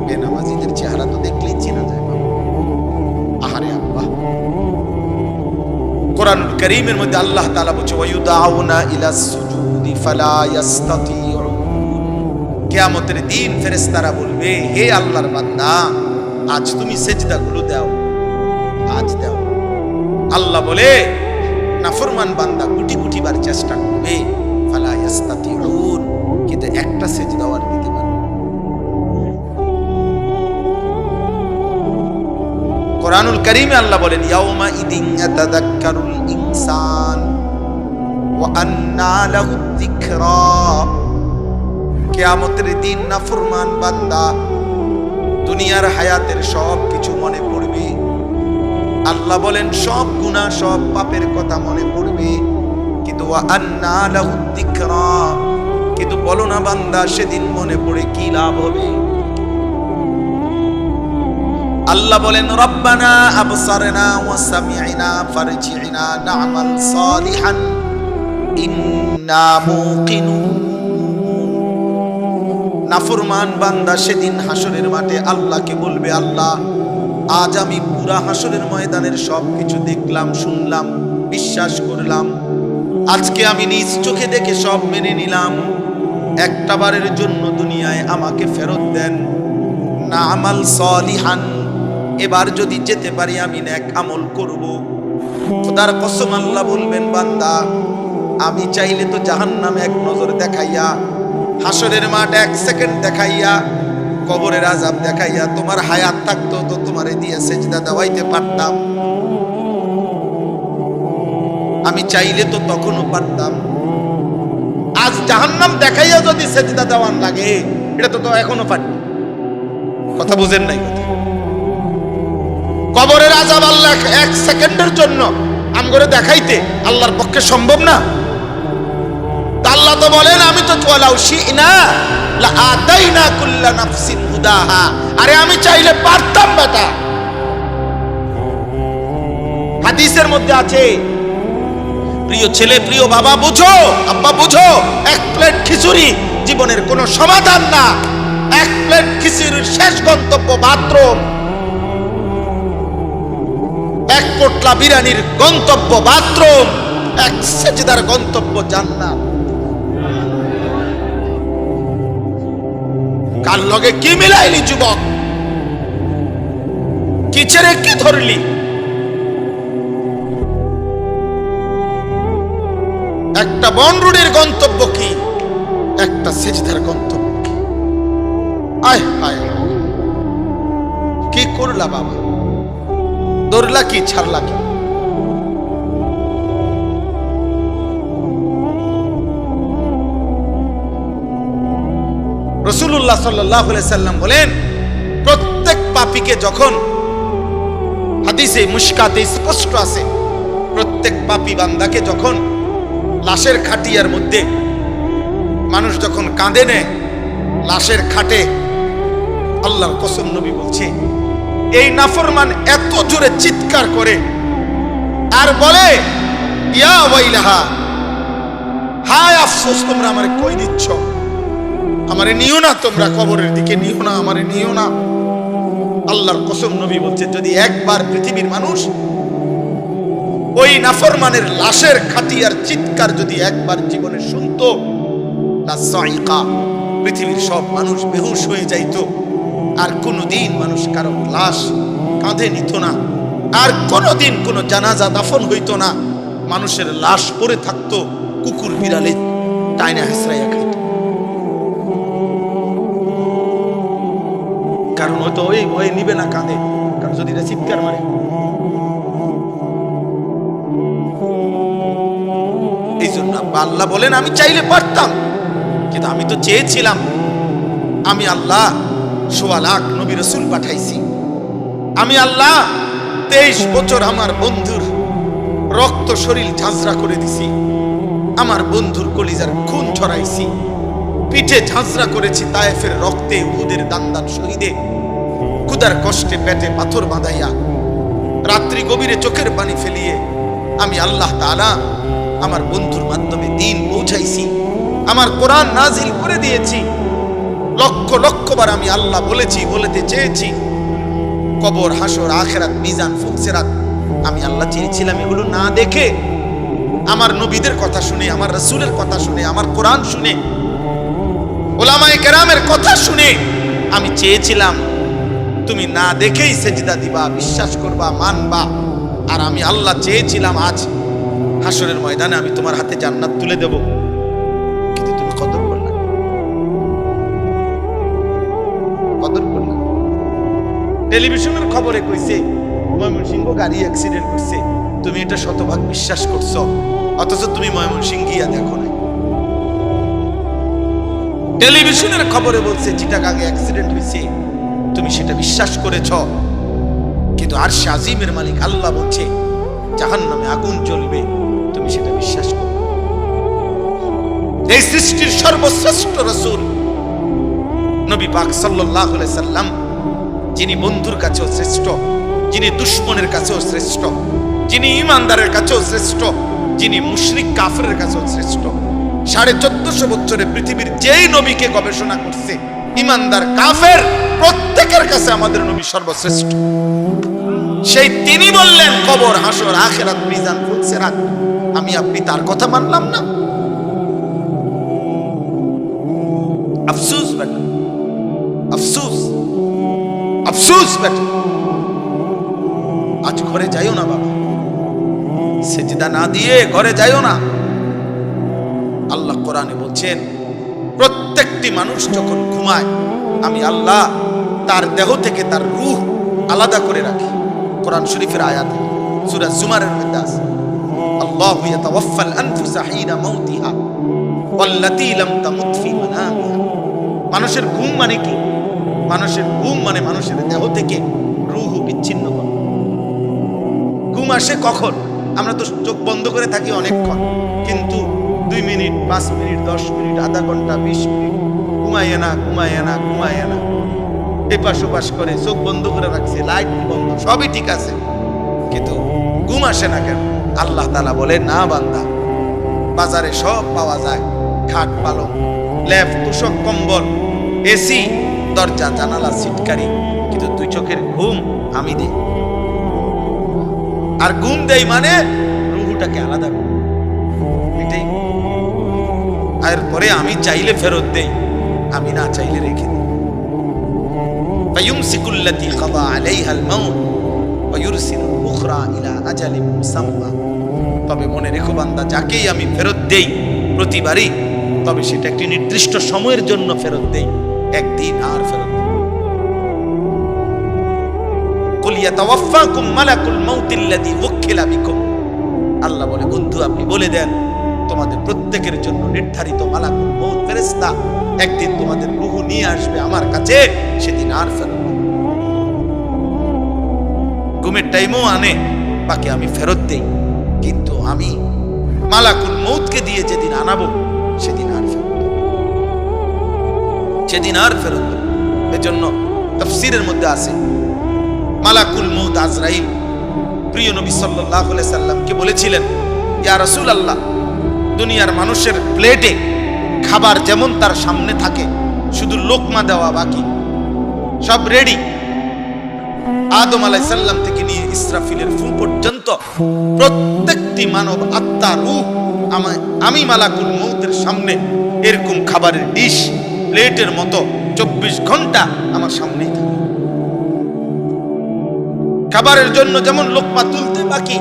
বেনামাজিদের চেহারা তো দেখলেই চেনা যায়। আহারে আব্বা, কোরআনুল কারীমের মধ্যে আল্লাহ তাআলা বলছে ওয়ায়ুদাউনা ইলাস সুজুদি ফালা ইস্তাতিউন। কিয়ামতের দিন ফেরেশতারা বলবে, হে আল্লাহর বান্দা, আজ তুমি সেজদাগুলো দাও, আজ দাও। আল্লাহ বলে নাফরমান বান্দা কোটি কোটি বার চেষ্টা করবে, ফালা ইস্তাতিউন, কিন্তু একটা সেজদাও আর দিতে পারবে। কোরআনুল কারীমে আল্লাহ বলেন ইয়াউমা ইদিন ইয়াতাযাক্কারুল ইনসান ওয়া আন্না লাহু যিকরা। কিয়ামতের দিন নাফরমান বান্দা দুনিয়ার হায়াতের সব কিছু মনে পড়বে। আল্লাহ বলেন সব গুনাহ, সব পাপের কথা মনে পড়বে, কিন্তু ওয়া আন্না লাহু যিকরা, কিন্তু বলো না বান্দা সেদিন মনে পড়ে কি লাভ হবে? আল্লাহ বলেন রব্বানা আবসারনা ওয়া সামি'না ফারজি'না না'মাল সালিহান ইন্না মুকিনুন। নাফরমান বান্দা সেদিন হাসরের মাঠে আল্লাহকে বলবে, আল্লাহ আজ আমি পুরা হাসরের ময়দানের সব কিছু দেখলাম, শুনলাম, বিশ্বাস করলাম, আজকে আমি নিজ চোখে দেখে সব মেনে নিলাম, একটা বারের জন্য দুনিয়ায় আমাকে ফেরত দেন। না'মাল সালিহান, এবার যদি যেতে পারি আমি নেক আমল করব। খোদার কসম আল্লাহ বলবেন, বান্দা আমি চাইলে তো জাহান্নামে এক নজর দেখাইয়া, হাসরের মাঠ 1 সেকেন্ড দেখাইয়া, কবরের আযাব দেখাইয়া, তোমার হায়াত থাকতো তো তোমারে দিয়ে সেজদা দেওয়াইতে পারতাম। আমি চাইলে তো তখনও পারতাম। আজ জাহান্নাম দেখাইয়া যদি সেজদা দেওয়ান লাগে, এটা তো এখনো পারি। কথা বুঝেন নাই? কবরের আযাব আল্লাহ 1 সেকেন্ডের জন্য আমগরে দেখাইতে আল্লাহর পক্ষে সম্ভব না। আল্লাহ তো বলেন আমি তো ওয়ালাউ শি'না লা আতাইনা কুল্লা নাফসিন হুদাহা। আরে আমি চাইলে পারতাম বেটা। হাদিসের মধ্যে আছে, প্রিয় ছেলে, প্রিয় বাবা, বুঝো, আব্বা বুঝো, 1 প্লেট খিচুড়ি জীবনের কোনো সমাধান না। 1 প্লেট খিচুড়ির শেষ গন্তব্য বাথরুম। 1 পোটলা বিরিয়ানির গন্তব্য বাথরুম। 1 সেজদার গন্তব্য জান্নাত। কার লগে কি মিলাইলি যুবক? কি কি ছেড়ে কি ধরলি? একটা বনরুডির গন্তব্য কি, একটা সেজদার গন্তব্য। আয় হায়, কি করলা বাবা? ধরলা কি, ছাড়লা কি? রাসূলুল্লাহ সাল্লাল্লাহু আলাইহি সাল্লাম বলেন, প্রত্যেক পাপীকে যখন, হাদিসে মুশকাতে স্পষ্ট আছে, প্রত্যেক পাপী বান্দাকে যখন লাশের খাটিয়ার মধ্যে মানুষ যখন কাঁদে নেয়, লাশের খাটে, আল্লাহর কসম নবী বলছে, এই নাফরমান এত জোরে চিৎকার করে আর বলে, ইয়া ওয়াইলাহা, হায় আফসোস, তোমরা আমারে কই দিচ্ছ, আমারে নিও না, তোমরা কবরের দিকে নিও না, আমারে নিও না। আল্লাহর কসম নবী বলছে, যদি একবার পৃথিবীর মানুষ ওই নাফরমানের লাশের খাটিয়ার চিৎকার যদি একবার জীবনে শুনতো, লাসাইকা, পৃথিবীর সব মানুষ বেহুশ হয়ে যাইতো, আর কোনোদিন মানুষ কারো লাশ কাঁধে নিত না, আর কোনোদিন কোনো জানাজা দাফন হইতো না, মানুষের লাশ পড়ে থাকতো, কুকুর বিড়ালে টাইনা হেসরাইয়া খাইত। কারণ হয়তো ওই ভয়ে নিবে না কাঁধে, কারণ যদি এটা চিৎকার মারে। এই জন্য আল্লাহ বলেন, আমি চাইলে পারতাম, কিন্তু আমি তো চেয়েছিলাম। আমি আল্লাহ ১৬ লাখ নবী রাসূল পাঠাইছি। আমি আল্লাহ 23 বছর আমার বন্ধুর রক্ত শরীর ঝাঁঝরা করে দিছি, আমার বন্ধুর কলিজার খুন ছড়াইছি, পিঠে ঝাঁঝরা করেছি তায়েফের রক্তে, উহুদের দান শহীদে, ক্ষুধার কষ্টে পেটে পাথর বাঁধাইয়া, রাত্রি গভীরে চোখের পানি ফেলিয়ে আমি আল্লাহ তাআলা আমার বন্ধুর মাধ্যমে দ্বীন পৌঁছাইছি, আমার কোরআন নাজিল করে দিয়েছি। লক্ষ লক্ষ বার আমি আল্লাহ বলেছি, বলতে চেয়েছি। কবর, হাসর, আখিরাত, মিজান, ফুকসিরাত, আমি আল্লাহ চেয়েছিলাম এগুলো না দেখে, আমার নবীদের কথা শুনে, আমার রাসূলের কথা শুনে, আমার কোরআন শুনে, উলামায়ে কেরামের কথা শুনে আমি চেয়েছিলাম তুমি না দেখেই সেজদা দিবা, বিশ্বাস করবা, মানবা। আর আমি আল্লাহ চেয়েছিলাম আজ হাসরের ময়দানে আমি তোমার হাতে জান্নাত তুলে দেব, কিন্তু তুমি কদর করলে, কদর করলে। টেলিভিশনের খবরে কইছে ময়মনসিংহ গাড়ি অ্যাক্সিডেন্ট করছে, তুমি এটা শতভাগ বিশ্বাস করছো, অথচ তুমি ময়মনসিংহ গিয়া দেখো না। টেলিভিশনের খবরে বলছে চিটাগাঙে অ্যাক্সিডেন্ট হয়েছে, তুমি সেটা বিশ্বাস করেছ, কিন্তু আরশে আজিমের মালিক আল্লাহ বলছে জাহান্নামে আগুন জ্বলবে, তুমি সেটা বিশ্বাস করো। এই সৃষ্টির সর্বশ্রেষ্ঠ রাসূল নবী পাক সাল্লাল্লাহু আলাইহি সাল্লাম, যিনি বন্ধুর কাছেও শ্রেষ্ঠ, যিনি দুশমনের কাছেও শ্রেষ্ঠ, যিনি ঈমানদারের কাছেও শ্রেষ্ঠ, যিনি মুশরিক কাফেরের কাছেও শ্রেষ্ঠ। 1450 বছরে পৃথিবীর যেই নবীকে গবেষণা করছে, ঈমানদার কাফের প্রত্যেকের কাছে আমাদের নবী সর্বশ্রেষ্ঠ। সেই তিনি বললেন, কবর, হাসর, আখিরাত, মিজান, ফুকসিরাত, আমি আপনি তার কথা মানলাম না। আফসোস বেটা, আফসোস, আফসোস বেটা। আজ ঘরে যাইও না বাবা, সেজদা না দিয়ে ঘরে যাইও না। আল্লাহ কোরআনে বলছেন, প্রত্যেকটি মানুষ যখন ঘুমায়, আমি আল্লাহ তার দেহ থেকে তার রূহ আলাদা করে রাখি। কোরআন শরীফের আয়াত, সূরা জুমারের মধ্যে আছে, আল্লাহু ইয়াতাওয়াফাল আনফুসা হিনা মাউতিহা ওয়াল্লাতী লাম তামুত ফি মানামিহা। মানুষের ঘুম মানে কি? মানুষের ঘুম মানে মানুষের দেহ থেকে রূহ বিচ্ছিন্ন করা। ঘুম আসে কখন? আমরা তো চোখ বন্ধ করে থাকি অনেকক্ষণ, কিন্তু 2 মিনিট, 5 মিনিট, 10 মিনিট, আধা ঘন্টা, 20 মিনিট ঘুমাইয়ে না, ঘুমাইয়ে না, ঘুমাইয়ে না, এপাশ ওপাশ করে চোখ বন্ধ করে রাখছে, লাইট বন্ধ, সবই ঠিক আছে, কিন্তু ঘুম আসে না কেন? আল্লাহ তাআলা বলে, না বান্দা, বাজারে সব পাওয়া যায়, খাট, পালং, লেপ, তোশক, কম্বল, এসি, দরজা, জানালা, সিটকারি, কিন্তু তুই চোখের ঘুম আমি দেই। আর ঘুম দেই মানে রুহটাকে আলাদা করি, এটাই। এরপরে আমি চাইলে ফেরত দেই, আমি না চাইলে রেখে দিই। ফায়ুমসিকুল্লাতী কাযা আলাইহাল মাউত ওয়া ইউরসিলুল উখরা ইলা আজালিম মুসাম্মা। তবে মনে রেখো বান্দা, যাকেই আমি ফেরত দেই প্রতিবারই, তবে সেটা একটি নির্দিষ্ট সময়ের জন্য ফেরত দেই, একদিন আর ফেরত দেই। কুল ইয়াতাওয়াফাকুম মালাকুল মাউতিল্লাযী ওয়াক্কিলা বিকুম। আল্লাহ বলে, বন্ধু আপনি বলে দেন, তোমাদের প্রত্যেকের জন্য নির্ধারিত মালাকুল মউত ফেরেশতা একদিন তোমাদের রূহ নিয়ে আসবে আমার কাছে, সেদিন আর ফেরত দেব। ঘুমের টাইমও আনে, বাকি আমি ফেরত দেই, কিন্তু আমি মালাকুল মউতকে দিয়ে যেদিন আনাবো সেদিন আর ফেরত দেব, সেদিন আর ফেরত দেব। এজন্য তাফসীরের মধ্যে আছে মালাকুল মউত আজরাইল প্রিয় নবী সাল্লাল্লাহু আলাইহি সাল্লামকে বলেছিলেন, ইয়া রাসূলুল্লাহ, দুনিয়ার মানুষের প্লেটে খাবার যেমন তার সামনে থাকে, শুধু লোকমা দেওয়া বাকি, সব রেডি। আদম আলাইহিস সালাম থেকে নিয়ে ইসরাফিলের ফু পর্যন্ত প্রত্যেকটি মানব আত্মা রূহ আমি মালাকুল মউতের সামনে এরকম খাবারের ডিশ প্লেটের মতো 24 ঘন্টা আমার সামনেই থাকে। খাবারের জন্য যেমন লোকমা তুলতে বাকি,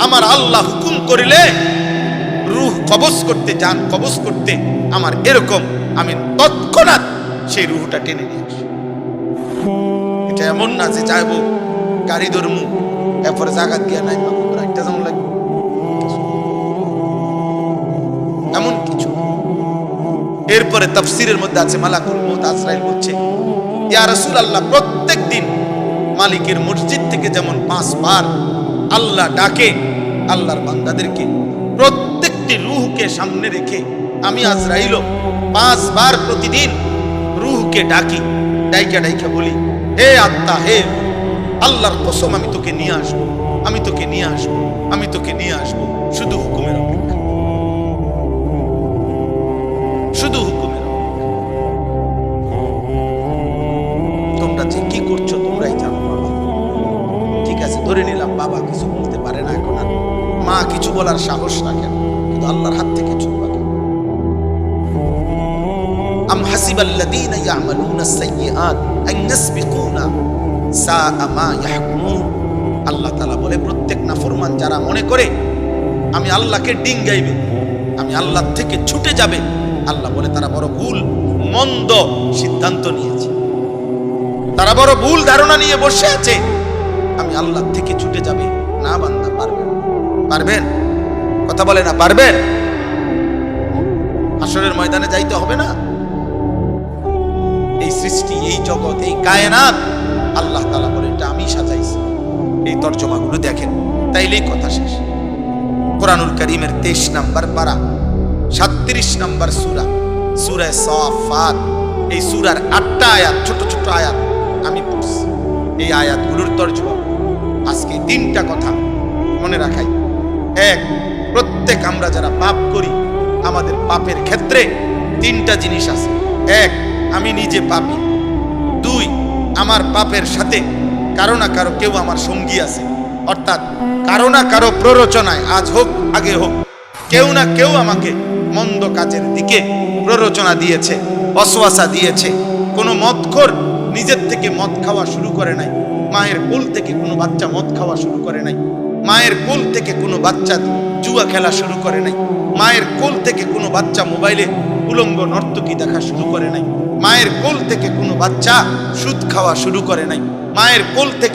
আমার আল্লাহ হুকুম করিলে রূহ কবজ করতে, জান কবজ করতে আমার এরকম, আমি তৎক্ষণাৎ সেই রূহটা টেনে নিয়ে আসি। এটা এমন না যে চাইবো গাড়ি ধরমু এরপরে জায়গা দিয়া নাই এটা যেমন লাগবে, এমন কিছু। এরপরে তাফসীরের মধ্যে আছে মালাকুল মউত আজরাইল বলছে, ইয়া রাসূলুল্লাহ, প্রত্যেক দিন মালিকের মসজিদ থেকে যেমন 5 বার আল্লাহ ডাকে আল্লাহর বান্দাদেরকে, প্রত্যেকটি রূহকে সামনে রেখে আমি আজরাইল 5 বার প্রতিদিন রূহকে ডাকি, ডাইকা ডাইকা বলি, হে আত্মা, হে আল্লাহর কসম, আমি তোকে নিয়ে আসবো, আমি তোকে নিয়ে আসবো, আমি তোকে নিয়ে আসবো, শুধু হুকুমের অপেক্ষা, শুধু হুকুমের অপেক্ষা। তোমরা যে কি করছো তোমরাই জানো বাবা। ঠিক আছে, ধরে নিলাম বাবা কিছু বলতে পারে না এখন, আর মা কিছু বলার সাহস রাখেন, কিন্তু আল্লাহর হাত থেকে ছুটবা কেন? আম হাসিবাল্লাযীনা ইয়া'মালুনা আস-সাইয়্যাত আন ইয়াসবিকুনা সাআ মা ইয়াহকুমুন। আল্লাহ তাআলা বলে, প্রত্যেক নাফরমান যারা মনে করে আমি আল্লাহকে ডিঙ্গাইবে, আমি আল্লাহ থেকে ছুটে যাবে, আল্লাহ বলে তারা বড় ভুল মন্দ সিদ্ধান্ত নিয়েছে, তারা বড় ভুল ধারণা নিয়ে বসে আছে, আমি আল্লাহ থেকে ছুটে যাবে না। বান্দা পারবেন? পারবেন? কথা বলে না পারবেন? হাসরের ময়দানে যাইতে হবে না? এই সৃষ্টি, এই জগৎ, এই কায়নাত আল্লাহ তাআলা বলে এটা আমি সাজাইছি। এই তরজমাগুলো দেখেন, তাইলেই কথা শেষ। কোরআনুল কারীমের 23 নম্বর পারা 37 নম্বর সূরা, সূরা সাফাত। এই সূরার 8টা আয়াত, ছোট ছোট আয়াত আমি পড়ছি। এই আয়াতগুলোর তরজমা আজকে 3টা কথা মনে রাখাই। 1, প্রত্যেক আমরা যারা পাপ করি, আমাদের পাপের ক্ষেত্রে 3টা জিনিস আছে। 1, আমি নিজে পাপী। 2, আমার পাপের সাথে কারো না কারো কেউ আমার সঙ্গী আছে, অর্থাৎ কারো না কারো প্ররোচনায়, আজ হোক আগে হোক, কেউ না কেউ আমাকে মন্দ কাজের দিকে প্ররোচনা দিয়েছে, ওয়াসওয়াসা দিয়েছে। কোনো মদখোর নিজের থেকে মদ খাওয়া শুরু করে নাই, মায়ের কোল থেকে কোনো বাচ্চা মদ খাওয়া শুরু করে নাই, মায়ের কোল থেকে কোনো বাচ্চা জুয়া খেলা শুরু করে নাই, মায়ের কোল থেকে কোনো বাচ্চা মোবাইলে উলঙ্গ নর্তকী দেখা শুরু করে নাই, মায়ের কোল থেকে কোনো বাচ্চা সুদ খাওয়া শুরু করে নাই, মায়ের কোল থেকে